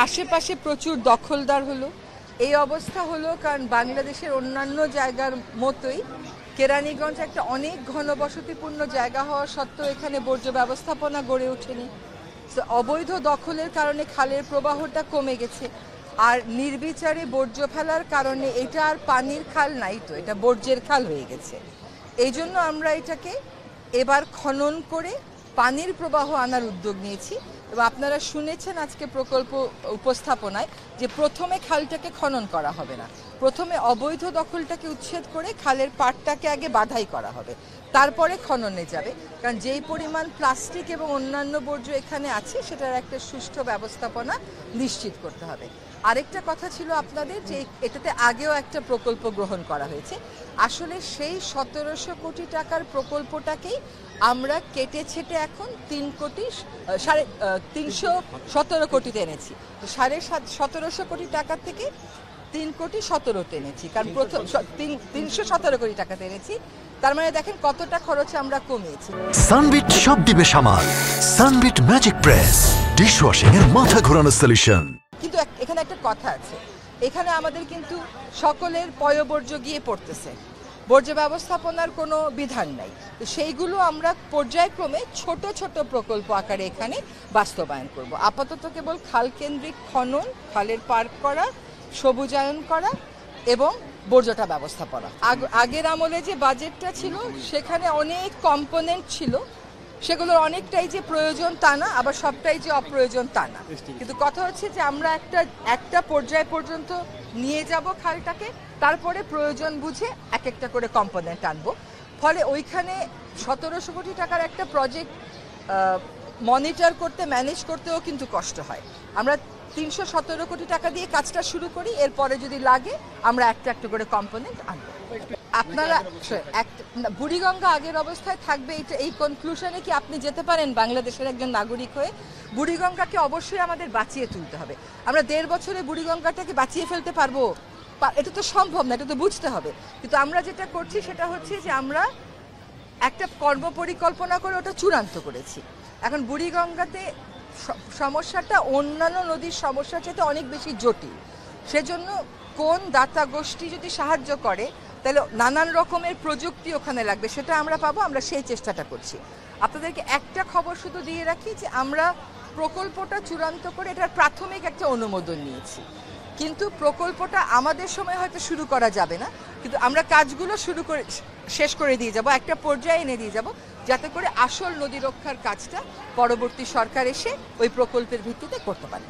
আশেপাশে প্রচুর দখলদার হলো। এই অবস্থা হলো কারণ বাংলাদেশের অন্যান্য জায়গার মতোই কেরানীগঞ্জ একটা অনেক ঘনবসতিপূর্ণ জায়গা হওয়া সত্ত্বেও এখানে বর্জ্য ব্যবস্থাপনা গড়ে ওঠেনি। অবৈধ দখলের কারণে খালের প্রবাহটা কমে গেছে, আর নির্বিচারে বর্জ্য ফেলার কারণে এটা আর পানির খাল নাই, তো এটা বর্জ্যের খাল হয়ে গেছে। এই জন্য আমরা এটাকে এবার খনন করে পানির প্রবাহ আনার উদ্যোগ নিয়েছি। এবং আপনারা শুনেছেন আজকে প্রকল্প উপস্থাপনায় যে প্রথমে খালটাকে খনন করা হবে না, প্রথমে অবৈধ দখলটাকে উচ্ছেদ করে খালের পাড়টাকে আগে বাধাই করা হবে, তারপরে খননে যাবে। কারণ যেই পরিমাণ প্লাস্টিক এবং অন্যান্য বর্জ্য এখানে আছে সেটার একটা সুষ্ঠু ব্যবস্থাপনা নিশ্চিত করতে হবে। আরেকটা কথা ছিল আপনাদের যে এটাতে আগেও একটা প্রকল্প গ্রহণ করা হয়েছে, আসলে সেই 1700 কোটি টাকার প্রকল্পটাকেই আমরা কেটে ছেটে এখন 317 কোটিতে এনেছি। তো 17.5 কোটি টাকা থেকে 3.17 এনেছি, কারণ প্রথম 317 কোটি টাকাতে এনেছি। তার মানে দেখেন কতটা খরচ আমরা কমিয়েছি। সানবিট সব দিবে সামাল। সানবিট ম্যাজিক প্রেস ডিশওয়াশিং এর মাথা ঘোরানো সলিউশন। কিন্তু এখানে একটা কথা আছে, এখানে আমাদের কিন্তু সকলের পয়ঃবর্জ্য গিয়ে পড়তেছে, বর্জ্য ব্যবস্থাপনার কোনো বিধান নাই। তো সেইগুলো আমরা পর্যায়ক্রমে ছোট ছোট প্রকল্প আকারে এখানে বাস্তবায়ন করব। আপাতত কেবল খাল কেন্দ্রিক খনন, খালের পার্ক করা, সবুজায়ন করা এবং বর্জ্যটা ব্যবস্থাপনা। আগের আমলে যে বাজেটটা ছিল সেখানে অনেক কম্পোনেন্ট ছিল, সেগুলোর অনেকটাই যে প্রয়োজন তা না, আবার সবটাই যে অপ্রয়োজন তা না। কিন্তু কথা হচ্ছে যে আমরা একটা পর্যায় পর্যন্ত নিয়ে যাব খালটাকে, তারপরে প্রয়োজন বুঝে এক একটা করে কম্পোনেন্ট আনবো। ফলে ওইখানে 1700 কোটি টাকার একটা প্রজেক্ট মনিটর করতে, ম্যানেজ করতেও কিন্তু কষ্ট হয়। আমরা 317 কোটি টাকা দিয়ে কাজটা শুরু করি, এরপরে যদি লাগে আমরা একটা একটা করে কম্পোনেন্ট আনবো। আপনারা বুড়িগঙ্গা আগের অবস্থায় থাকবে এই কনক্লুশনে কি আপনি যেতে পারেন বাংলাদেশের একজন নাগরিক হয়ে? বুড়িগঙ্গাকে অবশ্যই আমাদের বাঁচিয়ে তুলতে হবে। আমরা 1.5 বছরে বুড়িগঙ্গাটাকে বাঁচিয়ে ফেলতে পারবো? এটা তো সম্ভব না, এটা তো বুঝতে হবে। কিন্তু আমরা যেটা করছি সেটা হচ্ছে যে আমরা একটা কর্মপরিকল্পনা করে ওটা চূড়ান্ত করেছি। এখন বুড়িগঙ্গাতে সমস্যাটা অন্যান্য নদীর সমস্যার চাইতে অনেক বেশি জটিল। সেজন্য কোন দাতা গোষ্ঠী যদি সাহায্য করে তাহলে নানান রকমের প্রযুক্তি ওখানে লাগবে, সেটা আমরা পাবো, আমরা সেই চেষ্টাটা করছি। আপনাদেরকে একটা খবর শুধু দিয়ে রাখি যে আমরা প্রকল্পটা চূড়ান্ত করে এটার প্রাথমিক একটা অনুমোদন নিয়েছি, কিন্তু প্রকল্পটা আমাদের সময় হয়তো শুরু করা যাবে না, কিন্তু আমরা কাজগুলো শেষ করে দিয়ে যাব, একটা পর্যায়ে এনে দিয়ে যাব, যাতে করে আসল নদী রক্ষার কাজটা পরবর্তী সরকার এসে ওই প্রকল্পের ভিত্তিতে করতে পারে।